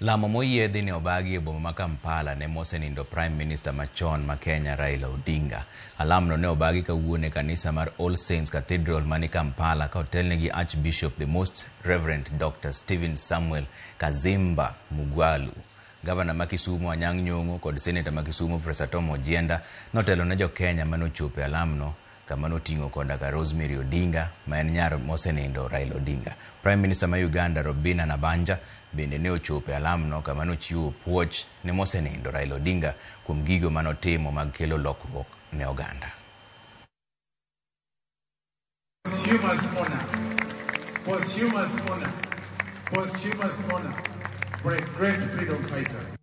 Lamo moyiedhi ne obagi e boma ma Kampala ne mosenindo Prime Minister machon ma Kenya Raila Odinga. Alamno ne obagi kawuono e kanisa mar All Saints Cathedral mani Kampala ka otelne gi Archbishop the Most Reverend Dr. Stephen Samuel Kazimba Mugwalu. Gavana ma Kisumu Anyang' Nyong'o kod Senator ma Kisumu Professor Tom Ojienda notelo ne jo Kenya manochopo e alamno kama noting'o koda ka Rosemary Odinga ma en nyar mosenindo Raila Odinga. Prime Minister ma Uganda Robina Nabanja bende ne ochopo e alamno kama nochiwo puoch ne mosenindo Raila Odinga kuom gigo manotimo mag kelo lokruok ne oganda. Posthumous honor for a great freedom fighter.